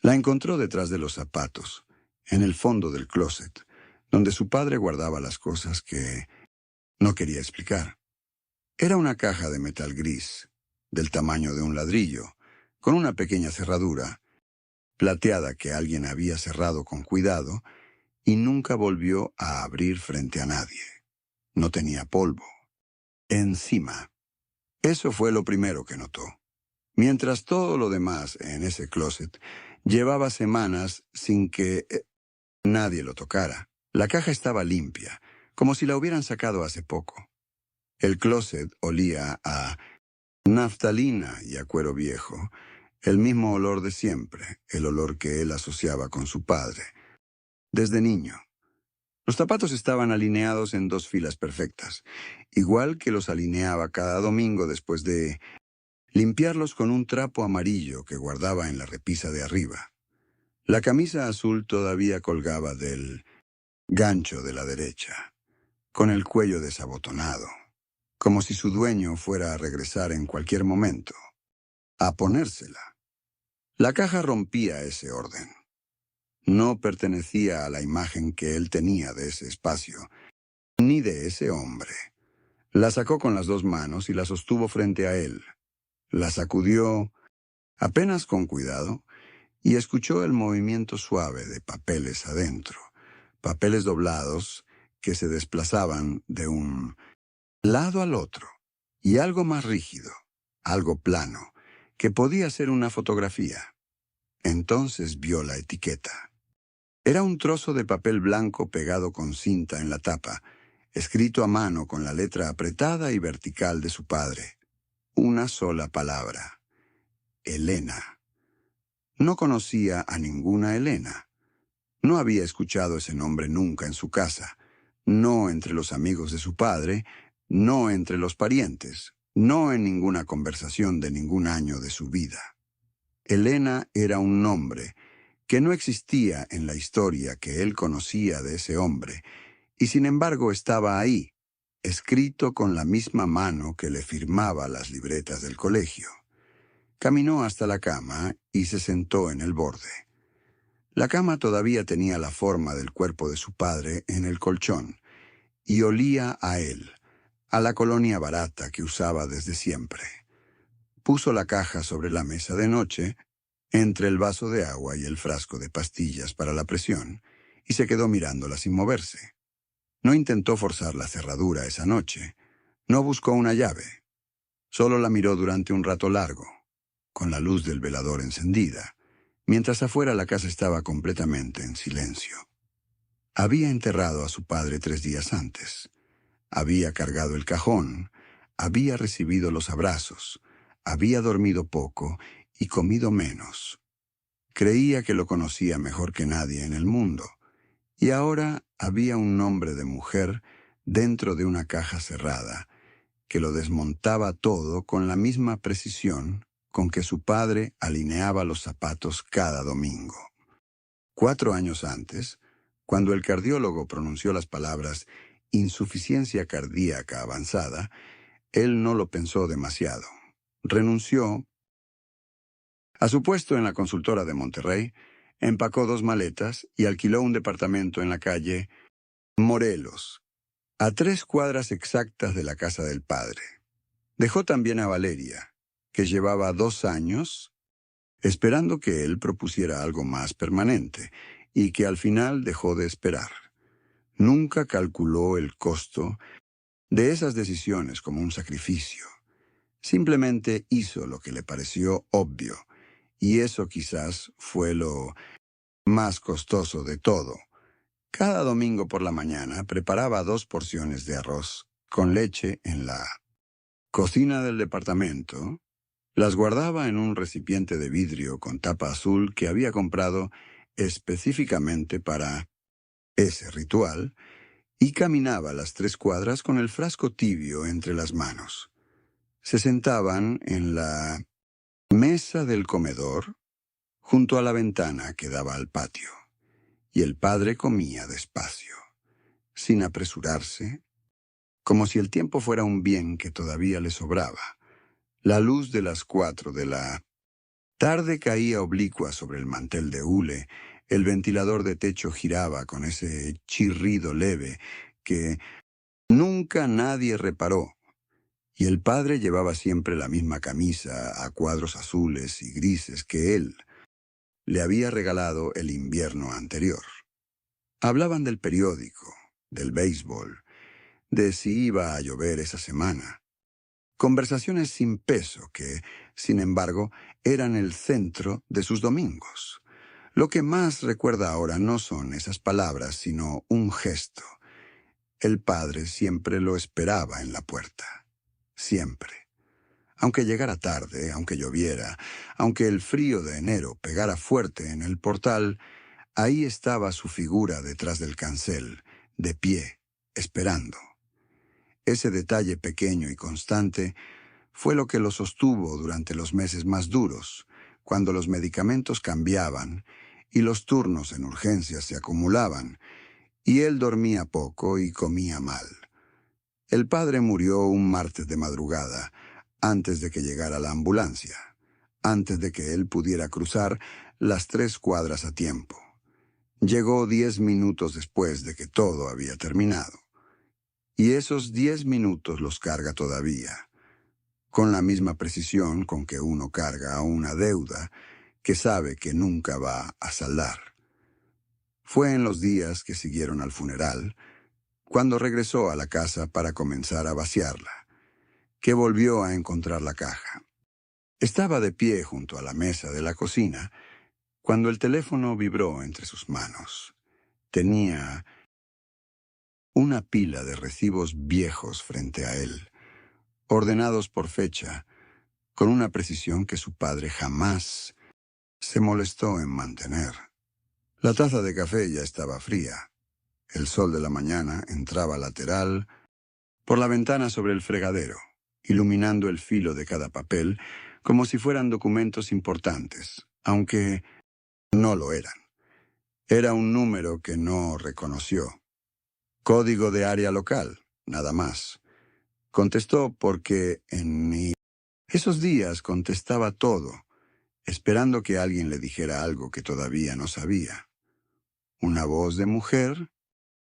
La encontró detrás de los zapatos, en el fondo del closet, donde su padre guardaba las cosas que no quería explicar. Era una caja de metal gris, del tamaño de un ladrillo, con una pequeña cerradura, plateada que alguien había cerrado con cuidado y nunca volvió a abrir frente a nadie. No tenía polvo. Encima. Eso fue lo primero que notó. Mientras todo lo demás en ese closet llevaba semanas sin que nadie lo tocara. La caja estaba limpia, como si la hubieran sacado hace poco. El closet olía a naftalina y a cuero viejo, el mismo olor de siempre, el olor que él asociaba con su padre, desde niño. Los zapatos estaban alineados en 2 filas perfectas, igual que los alineaba cada domingo después de limpiarlos con un trapo amarillo que guardaba en la repisa de arriba. La camisa azul todavía colgaba del gancho de la derecha, con el cuello desabotonado, como si su dueño fuera a regresar en cualquier momento, a ponérsela. La caja rompía ese orden. No pertenecía a la imagen que él tenía de ese espacio, ni de ese hombre. La sacó con las 2 manos y la sostuvo frente a él. La sacudió apenas con cuidado y escuchó el movimiento suave de papeles adentro, papeles doblados que se desplazaban de un lado al otro, y algo más rígido, algo plano, que podía ser una fotografía. Entonces vio la etiqueta. Era un trozo de papel blanco pegado con cinta en la tapa, escrito a mano con la letra apretada y vertical de su padre. Una sola palabra: Elena. No conocía a ninguna Elena. No había escuchado ese nombre nunca en su casa, no entre los amigos de su padre, no entre los parientes, no en ninguna conversación de ningún año de su vida. Elena era un nombre que no existía en la historia que él conocía de ese hombre, y sin embargo estaba ahí, escrito con la misma mano que le firmaba las libretas del colegio. Caminó hasta la cama y se sentó en el borde. La cama todavía tenía la forma del cuerpo de su padre en el colchón, y olía a él, a la colonia barata que usaba desde siempre. Puso la caja sobre la mesa de noche, entre el vaso de agua y el frasco de pastillas para la presión, y se quedó mirándola sin moverse. No intentó forzar la cerradura esa noche. No buscó una llave. Solo la miró durante un rato largo, con la luz del velador encendida, mientras afuera la casa estaba completamente en silencio. Había enterrado a su padre 3 días antes. Había cargado el cajón, había recibido los abrazos, había dormido poco y comido menos. Creía que lo conocía mejor que nadie en el mundo, y ahora había un nombre de mujer dentro de una caja cerrada que lo desmontaba todo con la misma precisión con que su padre alineaba los zapatos cada domingo. 4 años antes, cuando el cardiólogo pronunció las palabras insuficiencia cardíaca avanzada, él no lo pensó demasiado. Renunció a su puesto en la consultora de Monterrey, empacó 2 maletas y alquiló un departamento en la calle Morelos, a 3 cuadras exactas de la casa del padre. Dejó también a Valeria, que llevaba 2 años esperando que él propusiera algo más permanente, y que al final dejó de esperar. Nunca calculó el costo de esas decisiones como un sacrificio. Simplemente hizo lo que le pareció obvio, y eso quizás fue lo más costoso de todo. Cada domingo por la mañana preparaba 2 porciones de arroz con leche en la cocina del departamento, las guardaba en un recipiente de vidrio con tapa azul que había comprado específicamente para ese ritual, y caminaba las 3 cuadras con el frasco tibio entre las manos. Se sentaban en la mesa del comedor, junto a la ventana que daba al patio, y el padre comía despacio, sin apresurarse, como si el tiempo fuera un bien que todavía le sobraba. La luz de las 4 de la Tarde caía oblicua sobre el mantel de hule, el ventilador de techo giraba con ese chirrido leve que nunca nadie reparó, y el padre llevaba siempre la misma camisa a cuadros azules y grises que él le había regalado el invierno anterior. Hablaban del periódico, del béisbol, de si iba a llover esa semana. Conversaciones sin peso que, sin embargo, eran el centro de sus domingos. Lo que más recuerda ahora no son esas palabras, sino un gesto. El padre siempre lo esperaba en la puerta. Siempre. Aunque llegara tarde, aunque lloviera, aunque el frío de enero pegara fuerte en el portal, ahí estaba su figura detrás del cancel, de pie, esperando. Ese detalle pequeño y constante fue lo que lo sostuvo durante los meses más duros, cuando los medicamentos cambiaban y los turnos en urgencias se acumulaban, y él dormía poco y comía mal. El padre murió un martes de madrugada, antes de que llegara la ambulancia, antes de que él pudiera cruzar las 3 cuadras a tiempo. Llegó 10 minutos después de que todo había terminado. Y esos 10 minutos los carga todavía, con la misma precisión con que uno carga a una deuda que sabe que nunca va a saldar. Fue en los días que siguieron al funeral, cuando regresó a la casa para comenzar a vaciarla, que volvió a encontrar la caja. Estaba de pie junto a la mesa de la cocina, cuando el teléfono vibró entre sus manos. Tenía una pila de recibos viejos frente a él, ordenados por fecha, con una precisión que su padre jamás se molestó en mantener. La taza de café ya estaba fría. El sol de la mañana entraba lateral por la ventana sobre el fregadero, iluminando el filo de cada papel como si fueran documentos importantes, aunque no lo eran. Era un número que no reconoció. Código de área local, nada más. Contestó porque en esos días contestaba todo, esperando que alguien le dijera algo que todavía no sabía. Una voz de mujer,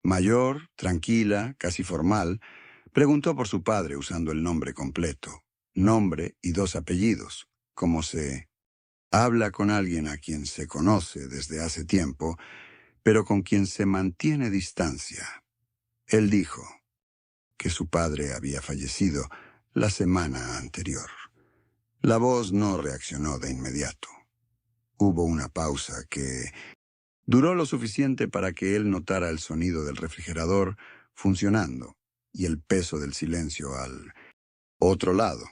mayor, tranquila, casi formal, preguntó por su padre usando el nombre completo, nombre y 2 apellidos, como se habla con alguien a quien se conoce desde hace tiempo, pero con quien se mantiene distancia. Él dijo que su padre había fallecido la semana anterior. La voz no reaccionó de inmediato. Hubo una pausa que duró lo suficiente para que él notara el sonido del refrigerador funcionando y el peso del silencio al otro lado.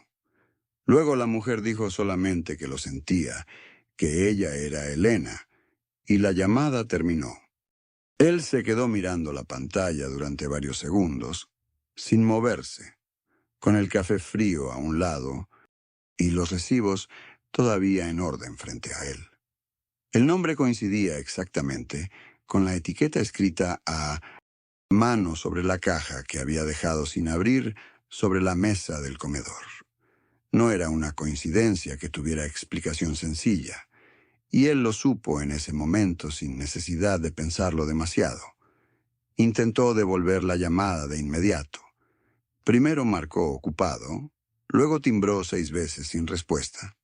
Luego la mujer dijo solamente que lo sentía, que ella era Elena, y la llamada terminó. Él se quedó mirando la pantalla durante varios segundos, sin moverse, con el café frío a un lado y los recibos todavía en orden frente a él. El nombre coincidía exactamente con la etiqueta escrita a mano sobre la caja que había dejado sin abrir sobre la mesa del comedor. No era una coincidencia que tuviera explicación sencilla, y él lo supo en ese momento sin necesidad de pensarlo demasiado. Intentó devolver la llamada de inmediato. Primero marcó ocupado, luego timbró 6 veces sin respuesta.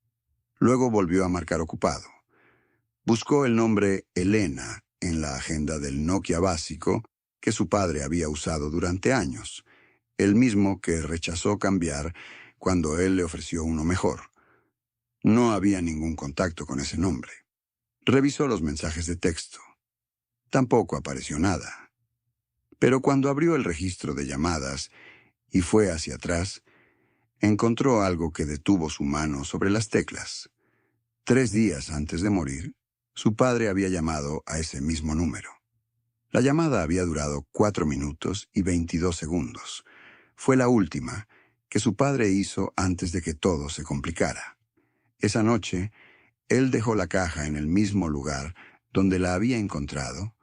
Luego volvió a marcar ocupado. Buscó el nombre Elena en la agenda del Nokia básico que su padre había usado durante años, el mismo que rechazó cambiar cuando él le ofreció uno mejor. No había ningún contacto con ese nombre. Revisó los mensajes de texto. Tampoco apareció nada. Pero cuando abrió el registro de llamadas y fue hacia atrás, encontró algo que detuvo su mano sobre las teclas. 3 días antes de morir, su padre había llamado a ese mismo número. La llamada había durado 4 minutos y 22 segundos. Fue la última que su padre hizo antes de que todo se complicara. Esa noche, él dejó la caja en el mismo lugar donde la había encontrado,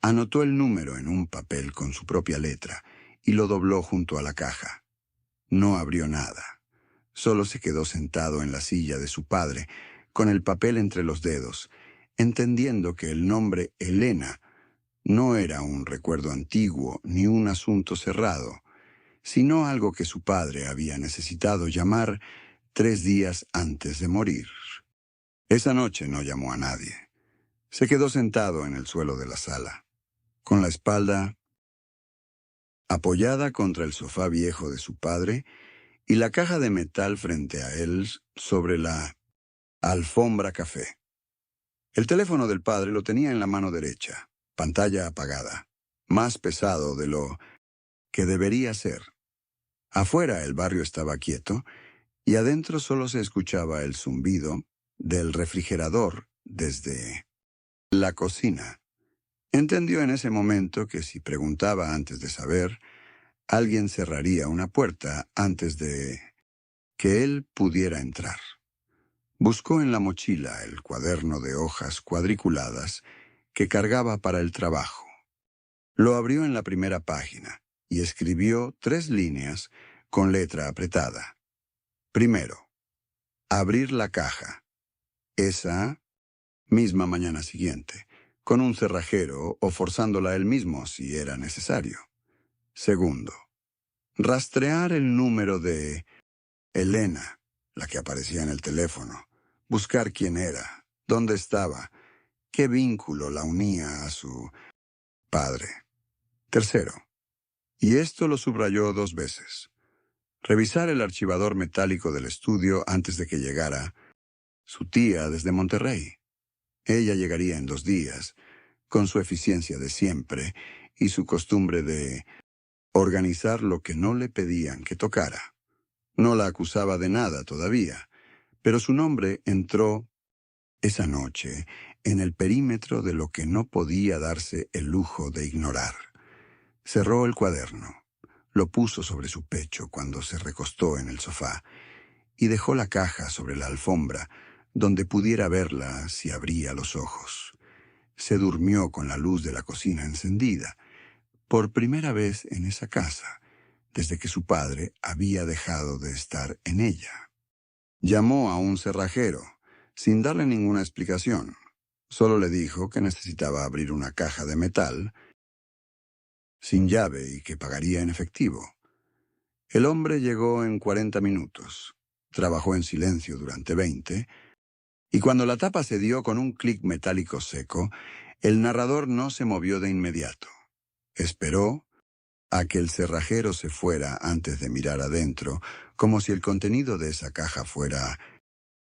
anotó el número en un papel con su propia letra y lo dobló junto a la caja. No abrió nada. Solo se quedó sentado en la silla de su padre, con el papel entre los dedos, entendiendo que el nombre Elena no era un recuerdo antiguo ni un asunto cerrado, sino algo que su padre había necesitado llamar 3 días antes de morir. Esa noche no llamó a nadie. Se quedó sentado en el suelo de la sala, con la espalda apoyada contra el sofá viejo de su padre y la caja de metal frente a él sobre la alfombra café. El teléfono del padre lo tenía en la mano derecha, pantalla apagada, más pesado de lo que debería ser. Afuera el barrio estaba quieto y adentro solo se escuchaba el zumbido del refrigerador desde la cocina. Entendió en ese momento que si preguntaba antes de saber, alguien cerraría una puerta antes de que él pudiera entrar. Buscó en la mochila el cuaderno de hojas cuadriculadas que cargaba para el trabajo. Lo abrió en la primera página y escribió 3 líneas con letra apretada. Primero, abrir la caja. Esa misma mañana siguiente, con un cerrajero o forzándola él mismo si era necesario. Segundo, rastrear el número de Elena, la que aparecía en el teléfono, buscar quién era, dónde estaba, qué vínculo la unía a su padre. Tercero, y esto lo subrayó 2 veces, revisar el archivador metálico del estudio antes de que llegara su tía desde Monterrey. Ella llegaría en 2 días, con su eficiencia de siempre y su costumbre de organizar lo que no le pedían que tocara. No la acusaba de nada todavía, pero su nombre entró esa noche en el perímetro de lo que no podía darse el lujo de ignorar. Cerró el cuaderno, lo puso sobre su pecho cuando se recostó en el sofá y dejó la caja sobre la alfombra donde pudiera verla si abría los ojos. Se durmió con la luz de la cocina encendida, por primera vez en esa casa, desde que su padre había dejado de estar en ella. Llamó a un cerrajero, sin darle ninguna explicación. Solo le dijo que necesitaba abrir una caja de metal sin llave y que pagaría en efectivo. El hombre llegó en 40 minutos. Trabajó en silencio durante 20, y cuando la tapa se dio con un clic metálico seco, el narrador no se movió de inmediato. Esperó a que el cerrajero se fuera antes de mirar adentro, como si el contenido de esa caja fuera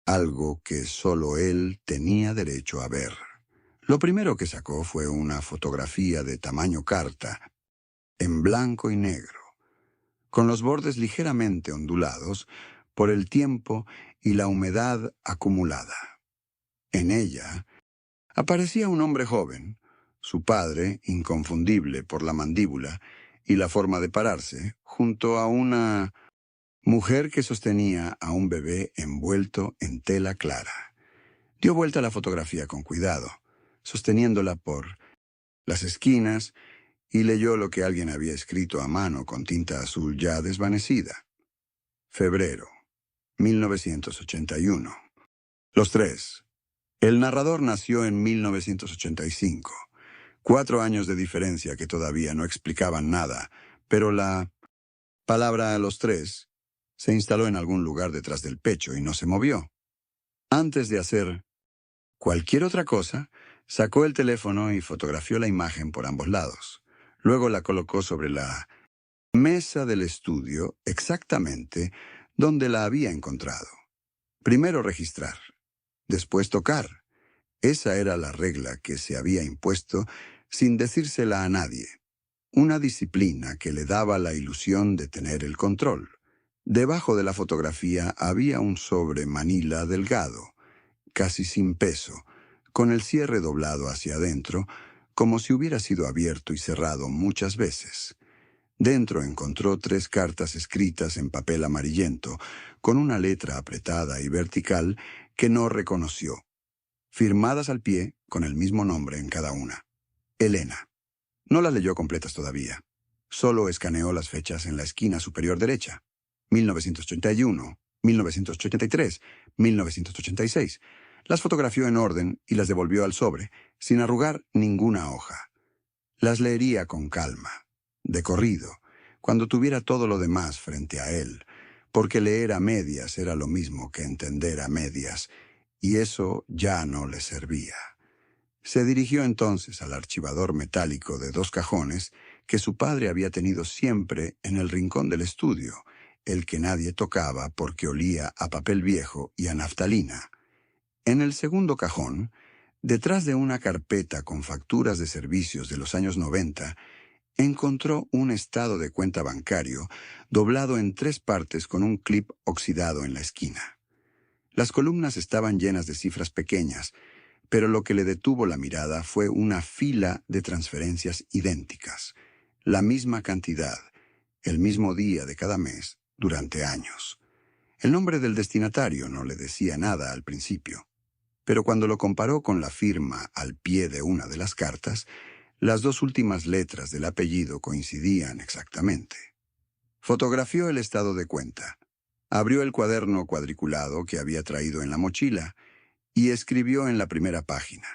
algo que solo él tenía derecho a ver. Lo primero que sacó fue una fotografía de tamaño carta, en blanco y negro, con los bordes ligeramente ondulados por el tiempo y la humedad acumulada. En ella aparecía un hombre joven, su padre, inconfundible por la mandíbula y la forma de pararse, junto a una mujer que sostenía a un bebé envuelto en tela clara. Dio vuelta a la fotografía con cuidado, sosteniéndola por las esquinas, y leyó lo que alguien había escrito a mano con tinta azul ya desvanecida. Febrero, 1981. Los 3. El narrador nació en 1985. 4 años de diferencia que todavía no explicaban nada, pero la palabra los 3 se instaló en algún lugar detrás del pecho y no se movió. Antes de hacer cualquier otra cosa, sacó el teléfono y fotografió la imagen por ambos lados. Luego la colocó sobre la mesa del estudio exactamente donde la había encontrado. Primero registrar, después tocar. Esa era la regla que se había impuesto sin decírsela a nadie. Una disciplina que le daba la ilusión de tener el control. Debajo de la fotografía había un sobre manila delgado, casi sin peso, con el cierre doblado hacia adentro, como si hubiera sido abierto y cerrado muchas veces. Dentro encontró 3 cartas escritas en papel amarillento, con una letra apretada y vertical que no reconoció, firmadas al pie con el mismo nombre en cada una. Elena. No las leyó completas todavía. Solo escaneó las fechas en la esquina superior derecha. 1981, 1983, 1986. Las fotografió en orden y las devolvió al sobre, sin arrugar ninguna hoja. Las leería con calma, de corrido, cuando tuviera todo lo demás frente a él, porque leer a medias era lo mismo que entender a medias, y eso ya no le servía. Se dirigió entonces al archivador metálico de 2 cajones que su padre había tenido siempre en el rincón del estudio, el que nadie tocaba porque olía a papel viejo y a naftalina. En el segundo cajón, detrás de una carpeta con facturas de servicios de los años 90, encontró un estado de cuenta bancario doblado en 3 partes con un clip oxidado en la esquina. Las columnas estaban llenas de cifras pequeñas, pero lo que le detuvo la mirada fue una fila de transferencias idénticas, la misma cantidad, el mismo día de cada mes, durante años. El nombre del destinatario no le decía nada al principio, pero cuando lo comparó con la firma al pie de una de las cartas, las 2 últimas letras del apellido coincidían exactamente. Fotografió el estado de cuenta, abrió el cuaderno cuadriculado que había traído en la mochila y escribió en la primera página: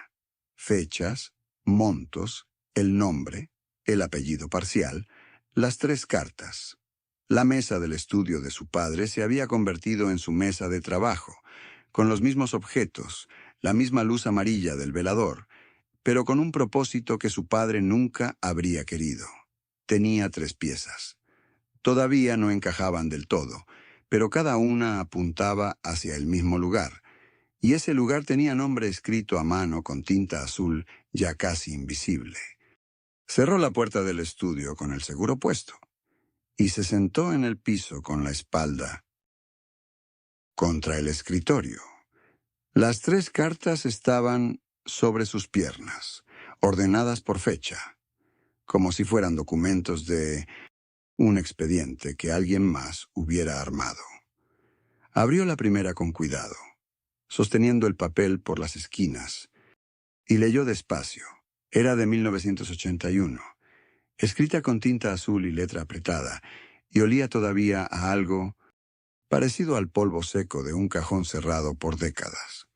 fechas, montos, el nombre, el apellido parcial, las 3 cartas. La mesa del estudio de su padre se había convertido en su mesa de trabajo, con los mismos objetos, la misma luz amarilla del velador, pero con un propósito que su padre nunca habría querido. Tenía 3 piezas. Todavía no encajaban del todo, pero cada una apuntaba hacia el mismo lugar, y ese lugar tenía nombre escrito a mano con tinta azul ya casi invisible. Cerró la puerta del estudio con el seguro puesto y se sentó en el piso con la espalda contra el escritorio. Las 3 cartas estaban sobre sus piernas, ordenadas por fecha, como si fueran documentos de un expediente que alguien más hubiera armado. Abrió la primera con cuidado, sosteniendo el papel por las esquinas, y leyó despacio. Era de 1981, escrita con tinta azul y letra apretada, y olía todavía a algo parecido al polvo seco de un cajón cerrado por décadas.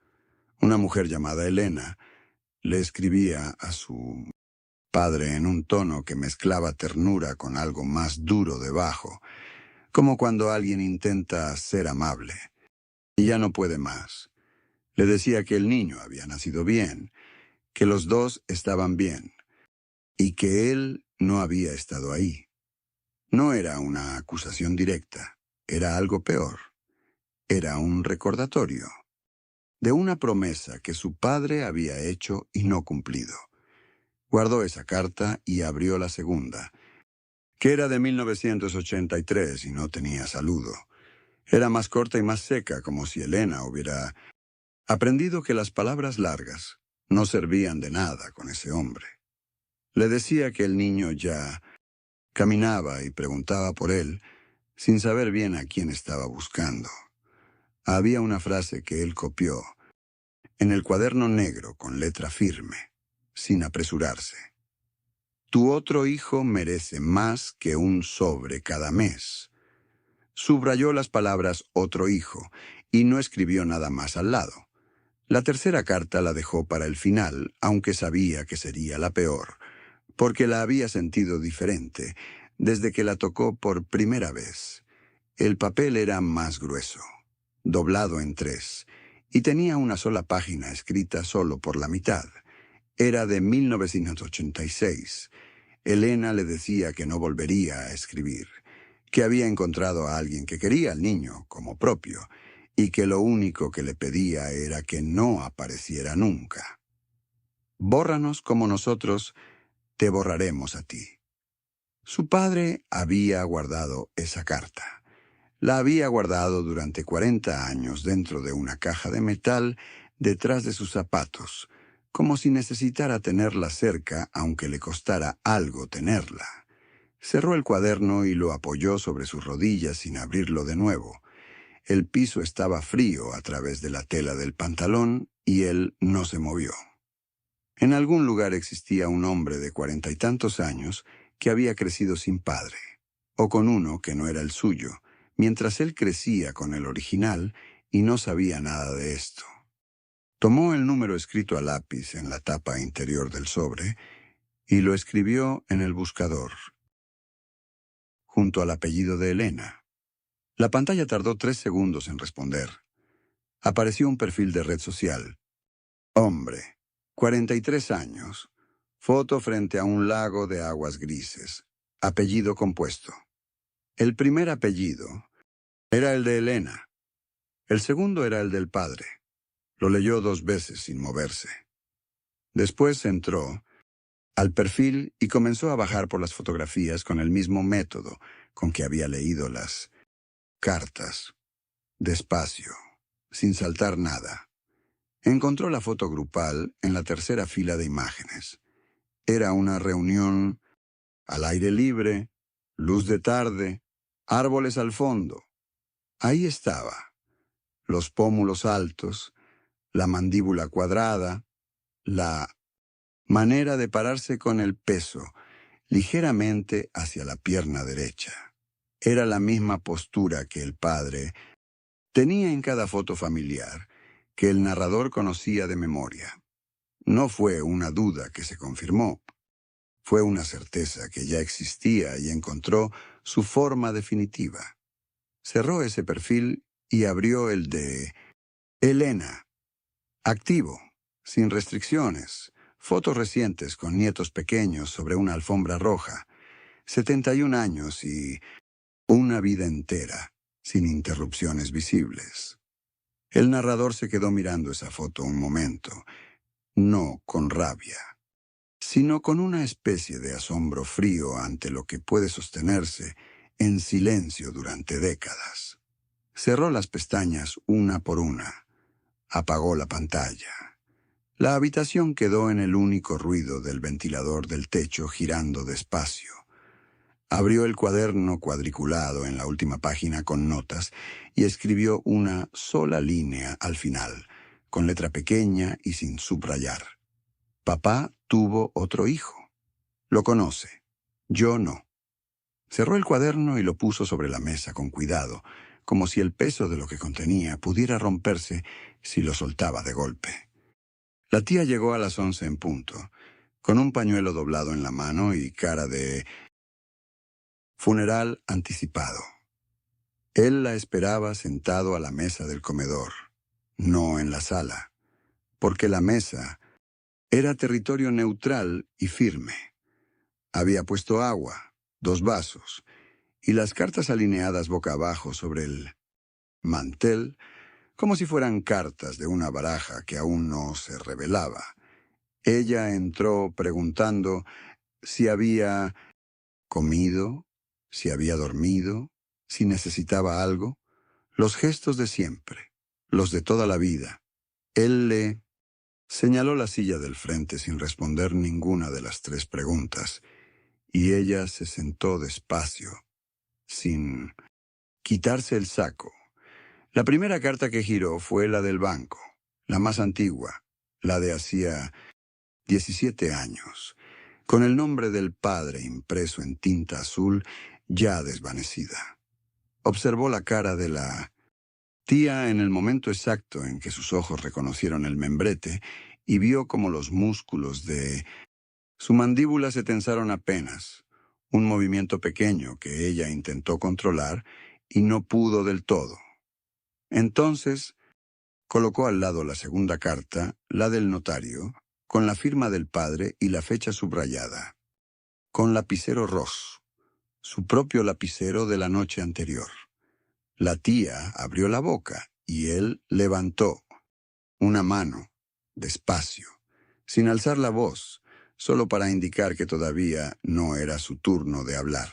Una mujer llamada Elena le escribía a su padre en un tono que mezclaba ternura con algo más duro debajo, como cuando alguien intenta ser amable y ya no puede más. Le decía que el niño había nacido bien, que los 2 estaban bien, y que él no había estado ahí. No era una acusación directa, era algo peor. Era un recordatorio de una promesa que su padre había hecho y no cumplido. Guardó esa carta y abrió la segunda, que era de 1983 y no tenía saludo. Era más corta y más seca, como si Elena hubiera aprendido que las palabras largas no servían de nada con ese hombre. Le decía que el niño ya caminaba y preguntaba por él, sin saber bien a quién estaba buscando. Había una frase que él copió en el cuaderno negro con letra firme, sin apresurarse. Tu otro hijo merece más que un sobre cada mes. Subrayó las palabras otro hijo y no escribió nada más al lado. La tercera carta la dejó para el final, aunque sabía que sería la peor, porque la había sentido diferente desde que la tocó por primera vez. El papel era más grueso, doblado en 3, y tenía una sola página escrita solo por la mitad. Era de 1986. Elena le decía que no volvería a escribir, que había encontrado a alguien que quería al niño como propio, y que lo único que le pedía era que no apareciera nunca. Bórranos como nosotros te borraremos a ti. Su padre había guardado esa carta. La había guardado durante 40 años dentro de una caja de metal detrás de sus zapatos, como si necesitara tenerla cerca aunque le costara algo tenerla. Cerró el cuaderno y lo apoyó sobre sus rodillas sin abrirlo de nuevo. El piso estaba frío a través de la tela del pantalón y él no se movió. En algún lugar existía un hombre de 40 y tantos años que había crecido sin padre, o con uno que no era el suyo, mientras él crecía con el original y no sabía nada de esto. Tomó el número escrito a lápiz en la tapa interior del sobre y lo escribió en el buscador, junto al apellido de Elena. La pantalla tardó 3 segundos en responder. Apareció un perfil de red social. Hombre, 43 años, foto frente a un lago de aguas grises, apellido compuesto. El primer apellido era el de Elena. El segundo era el del padre. Lo leyó 2 veces sin moverse. Después entró al perfil y comenzó a bajar por las fotografías con el mismo método con que había leído las cartas, despacio, sin saltar nada. Encontró la foto grupal en la tercera fila de imágenes. Era una reunión al aire libre, luz de tarde, árboles al fondo. Ahí estaba, los pómulos altos, la mandíbula cuadrada, la manera de pararse con el peso ligeramente hacia la pierna derecha. Era la misma postura que el padre tenía en cada foto familiar, que el narrador conocía de memoria. No fue una duda que se confirmó. Fue una certeza que ya existía y encontró su forma definitiva. Cerró ese perfil y abrió el de Elena. Activo, sin restricciones, fotos recientes con nietos pequeños sobre una alfombra roja, 71 años y una vida entera, sin interrupciones visibles. El narrador se quedó mirando esa foto un momento, no con rabia, sino con una especie de asombro frío ante lo que puede sostenerse en silencio durante décadas. Cerró las pestañas una por una, apagó la pantalla. La habitación quedó en el único ruido del ventilador del techo girando despacio. Abrió el cuaderno cuadriculado en la última página con notas y escribió una sola línea al final, con letra pequeña y sin subrayar. Papá tuvo otro hijo. Lo conoce. Yo no. Cerró el cuaderno y lo puso sobre la mesa con cuidado, como si el peso de lo que contenía pudiera romperse si lo soltaba de golpe. La tía llegó a las 11 en punto, con un pañuelo doblado en la mano y cara de funeral anticipado. Él la esperaba sentado a la mesa del comedor, no en la sala, porque la mesa era territorio neutral y firme. Había puesto agua, 2 vasos, y las cartas alineadas boca abajo sobre el mantel, como si fueran cartas de una baraja que aún no se revelaba. Ella entró preguntando si había comido, si había dormido, si necesitaba algo. Los gestos de siempre, los de toda la vida. Él le señaló la silla del frente sin responder ninguna de las 3 preguntas, y ella se sentó despacio, sin quitarse el saco. La primera carta que giró fue la del banco, la más antigua, la de hacía 17 años, con el nombre del padre impreso en tinta azul ya desvanecida. Observó la cara de la tía en el momento exacto en que sus ojos reconocieron el membrete y vio como los músculos de su mandíbula se tensaron apenas, un movimiento pequeño que ella intentó controlar y no pudo del todo. Entonces, colocó al lado la segunda carta, la del notario, con la firma del padre y la fecha subrayada, con lapicero Ross, su propio lapicero de la noche anterior. La tía abrió la boca y él levantó una mano, despacio, sin alzar la voz, solo para indicar que todavía no era su turno de hablar.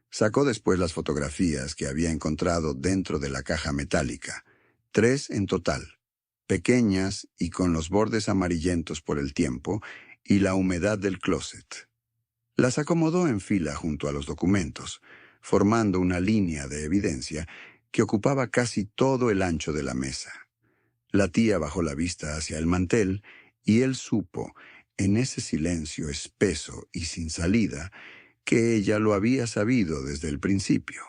Sacó después las fotografías que había encontrado dentro de la caja metálica, 3 en total, pequeñas y con los bordes amarillentos por el tiempo y la humedad del closet. Las acomodó en fila junto a los documentos, formando una línea de evidencia que ocupaba casi todo el ancho de la mesa. La tía bajó la vista hacia el mantel y él supo, en ese silencio espeso y sin salida, que ella lo había sabido desde el principio.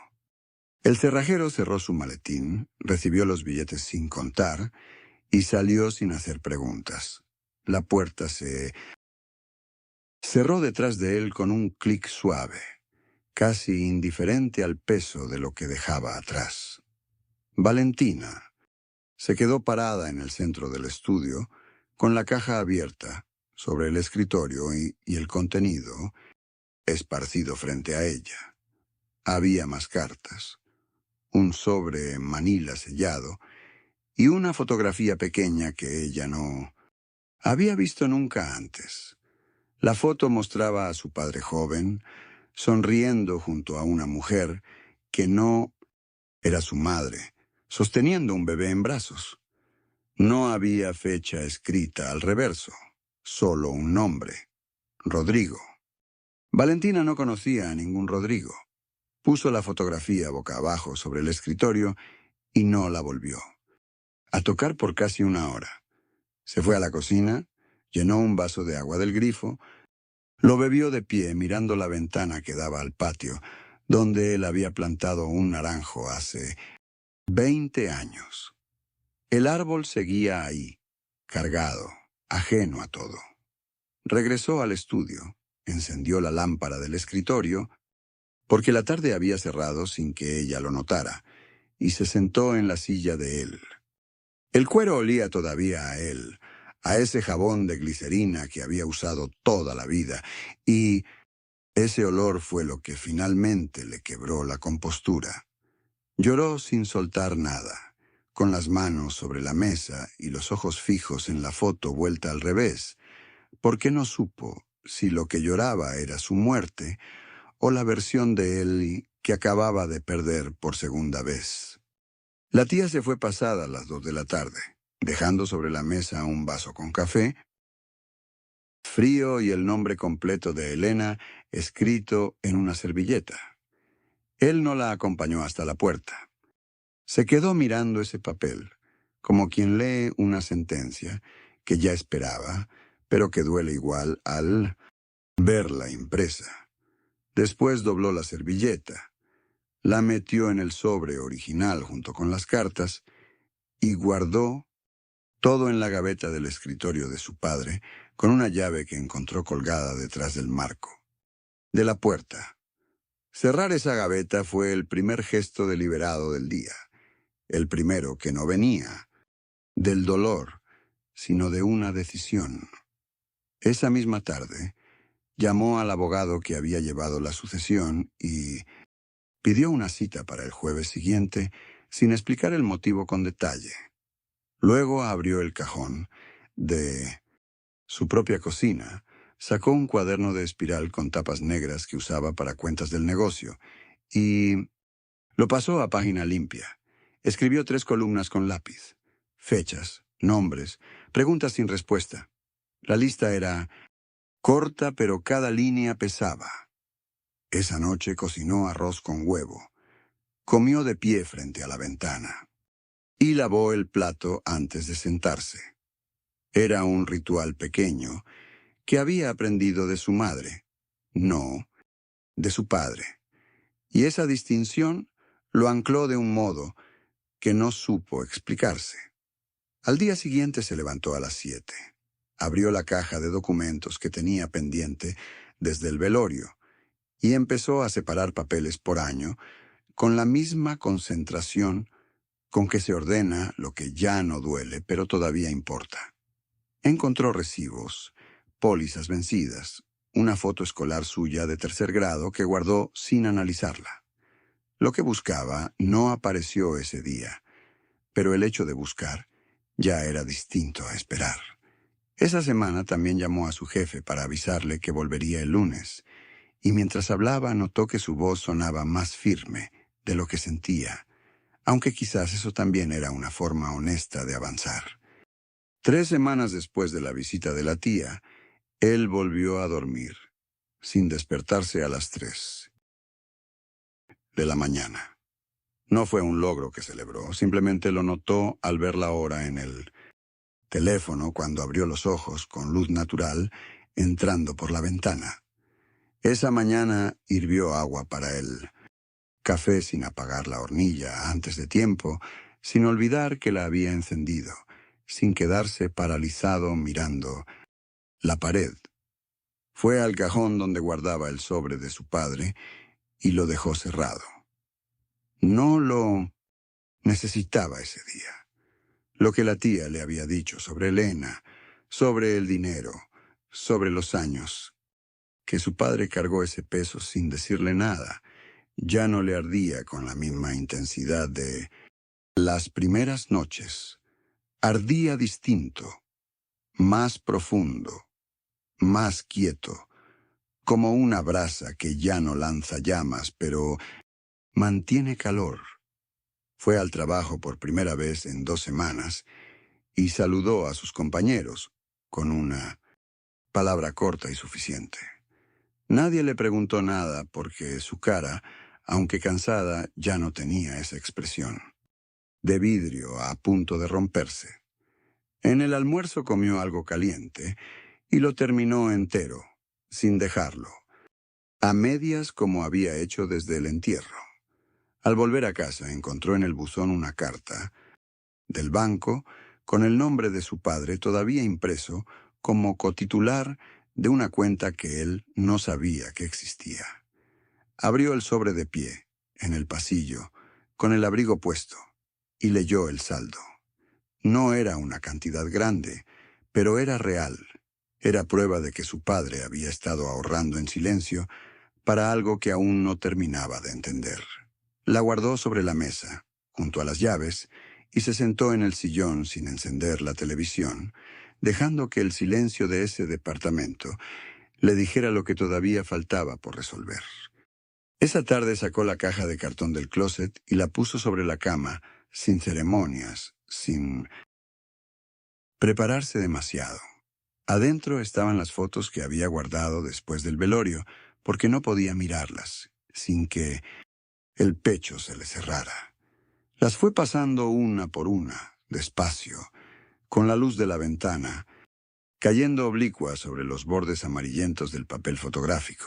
El cerrajero cerró su maletín, recibió los billetes sin contar y salió sin hacer preguntas. La puerta se cerró detrás de él con un clic suave, casi indiferente al peso de lo que dejaba atrás. Valentina se quedó parada en el centro del estudio, con la caja abierta sobre el escritorio y el contenido esparcido frente a ella. Había más cartas, un sobre en manila sellado y una fotografía pequeña que ella no había visto nunca antes. La foto mostraba a su padre joven, sonriendo junto a una mujer que no era su madre, sosteniendo un bebé en brazos. No había fecha escrita al reverso, solo un nombre: Rodrigo. Valentina no conocía a ningún Rodrigo. Puso la fotografía boca abajo sobre el escritorio y no la volvió a tocar por casi una hora. Se fue a la cocina, llenó un vaso de agua del grifo, lo bebió de pie mirando la ventana que daba al patio, donde él había plantado un naranjo hace 20 años. El árbol seguía ahí, cargado, ajeno a todo. Regresó al estudio, encendió la lámpara del escritorio, porque la tarde había cerrado sin que ella lo notara, y se sentó en la silla de él. El cuero olía todavía a él, a ese jabón de glicerina que había usado toda la vida, y ese olor fue lo que finalmente le quebró la compostura. Lloró sin soltar nada, con las manos sobre la mesa y los ojos fijos en la foto vuelta al revés, porque no supo si lo que lloraba era su muerte o la versión de él que acababa de perder por segunda vez. La tía se fue pasada a las 2 de la tarde, dejando sobre la mesa un vaso con café frío y el nombre completo de Elena escrito en una servilleta. Él no la acompañó hasta la puerta. Se quedó mirando ese papel, como quien lee una sentencia que ya esperaba, pero que duele igual al verla impresa. Después dobló la servilleta, la metió en el sobre original junto con las cartas y guardó todo en la gaveta del escritorio de su padre, con una llave que encontró colgada detrás del marco de la puerta. Cerrar esa gaveta fue el primer gesto deliberado del día, el primero que no venía del dolor, sino de una decisión. Esa misma tarde, llamó al abogado que había llevado la sucesión y pidió una cita para el jueves siguiente, sin explicar el motivo con detalle. Luego abrió el cajón de su propia cocina, sacó un cuaderno de espiral con tapas negras que usaba para cuentas del negocio y lo pasó a página limpia. Escribió 3 columnas con lápiz: fechas, nombres, preguntas sin respuesta. La lista era corta, pero cada línea pesaba. Esa noche cocinó arroz con huevo, comió de pie frente a la ventana y lavó el plato antes de sentarse. Era un ritual pequeño que había aprendido de su madre, no de su padre, y esa distinción lo ancló de un modo que no supo explicarse. Al día siguiente se levantó a las 7. Abrió la caja de documentos que tenía pendiente desde el velorio y empezó a separar papeles por año con la misma concentración con que se ordena lo que ya no duele, pero todavía importa. Encontró recibos, pólizas vencidas, una foto escolar suya de 3er grado que guardó sin analizarla. Lo que buscaba no apareció ese día, pero el hecho de buscar ya era distinto a esperar. Esa semana también llamó a su jefe para avisarle que volvería el lunes, y mientras hablaba notó que su voz sonaba más firme de lo que sentía, aunque quizás eso también era una forma honesta de avanzar. 3 semanas después de la visita de la tía, él volvió a dormir, sin despertarse a las 3 de la mañana. No fue un logro que celebró, simplemente lo notó al ver la hora en el teléfono cuando abrió los ojos con luz natural entrando por la ventana. Esa mañana hirvió agua para el café sin apagar la hornilla antes de tiempo, sin olvidar que la había encendido, sin quedarse paralizado mirando la pared. Fue al cajón donde guardaba el sobre de su padre y lo dejó cerrado. No lo necesitaba ese día. Lo que la tía le había dicho sobre Elena, sobre el dinero, sobre los años, que su padre cargó ese peso sin decirle nada, ya no le ardía con la misma intensidad de las primeras noches. Ardía distinto, más profundo, más quieto, como una brasa que ya no lanza llamas, pero mantiene calor. Fue al trabajo por primera vez en 2 semanas y saludó a sus compañeros con una palabra corta y suficiente. Nadie le preguntó nada porque su cara, aunque cansada, ya no tenía esa expresión de vidrio a punto de romperse. En el almuerzo comió algo caliente y lo terminó entero, sin dejarlo, a medias como había hecho desde el entierro. Al volver a casa encontró en el buzón una carta del banco con el nombre de su padre todavía impreso como cotitular de una cuenta que él no sabía que existía. Abrió el sobre de pie, en el pasillo, con el abrigo puesto, y leyó el saldo. No era una cantidad grande, pero era real. Era prueba de que su padre había estado ahorrando en silencio para algo que aún no terminaba de entender. La guardó sobre la mesa, junto a las llaves, y se sentó en el sillón sin encender la televisión, dejando que el silencio de ese departamento le dijera lo que todavía faltaba por resolver. Esa tarde sacó la caja de cartón del closet y la puso sobre la cama, sin ceremonias, sin prepararse demasiado. Adentro estaban las fotos que había guardado después del velorio, porque no podía mirarlas, sin que el pecho se le cerrara. Las fue pasando una por una, despacio, con la luz de la ventana, cayendo oblicua sobre los bordes amarillentos del papel fotográfico.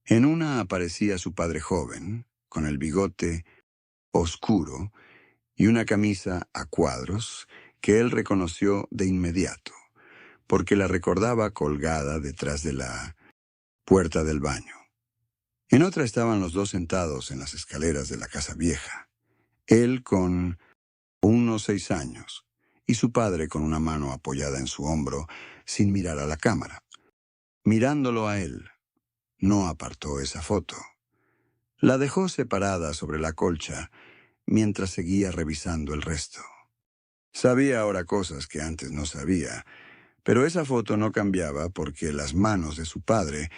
En una aparecía su padre joven, con el bigote oscuro y una camisa a cuadros que él reconoció de inmediato, porque la recordaba colgada detrás de la puerta del baño. En otra estaban los dos sentados en las escaleras de la casa vieja, él con unos 6 años y su padre con una mano apoyada en su hombro sin mirar a la cámara. Mirándolo a él, no apartó esa foto. La dejó separada sobre la colcha mientras seguía revisando el resto. Sabía ahora cosas que antes no sabía, pero esa foto no cambiaba porque las manos de su padre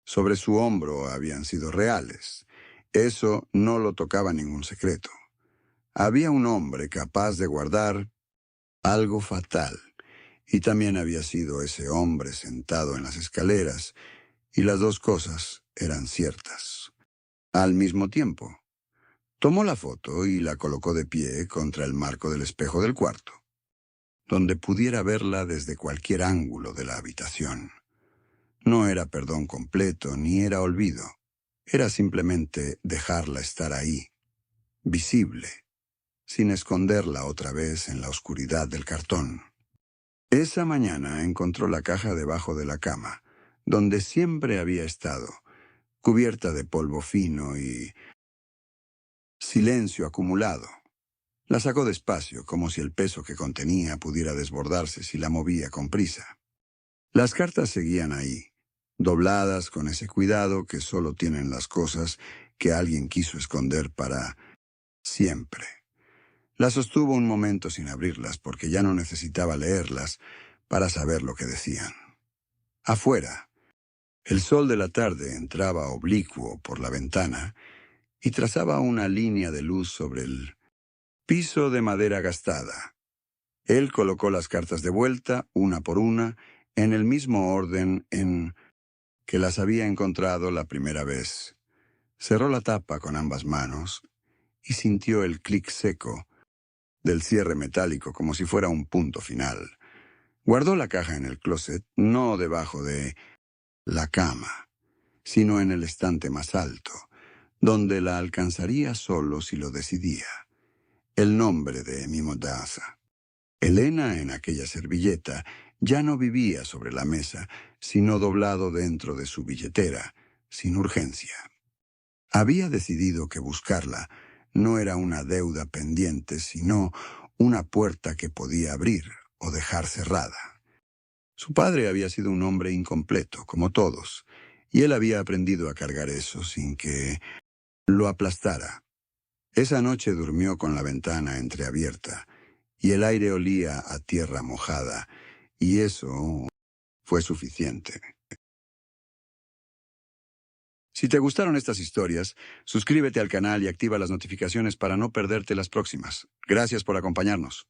sobre su hombro habían sido reales. Eso no lo tocaba ningún secreto. Había un hombre capaz de guardar algo fatal, y también había sido ese hombre sentado en las escaleras, y las dos cosas eran ciertas. Al mismo tiempo, tomó la foto y la colocó de pie contra el marco del espejo del cuarto, donde pudiera verla desde cualquier ángulo de la habitación. No era perdón completo ni era olvido. Era simplemente dejarla estar ahí, visible, sin esconderla otra vez en la oscuridad del cartón. Esa mañana encontró la caja debajo de la cama, donde siempre había estado, cubierta de polvo fino y silencio acumulado. La sacó despacio, como si el peso que contenía pudiera desbordarse si la movía con prisa. Las cartas seguían ahí, dobladas con ese cuidado que solo tienen las cosas que alguien quiso esconder para siempre. Las sostuvo un momento sin abrirlas porque ya no necesitaba leerlas para saber lo que decían. Afuera, el sol de la tarde entraba oblicuo por la ventana y trazaba una línea de luz sobre el piso de madera gastada. Él colocó las cartas de vuelta, una por una, en el mismo orden en que las había encontrado la primera vez. Cerró la tapa con ambas manos y sintió el clic seco del cierre metálico como si fuera un punto final. Guardó la caja en el closet, no debajo de la cama, sino en el estante más alto, donde la alcanzaría solo si lo decidía. El nombre de Mimodaza. Elena, en aquella servilleta, ya no vivía sobre la mesa, sino doblado dentro de su billetera, sin urgencia. Había decidido que buscarla no era una deuda pendiente, sino una puerta que podía abrir o dejar cerrada. Su padre había sido un hombre incompleto, como todos, y él había aprendido a cargar eso sin que lo aplastara. Esa noche durmió con la ventana entreabierta, y el aire olía a tierra mojada, y eso fue suficiente. Si te gustaron estas historias, suscríbete al canal y activa las notificaciones para no perderte las próximas. Gracias por acompañarnos.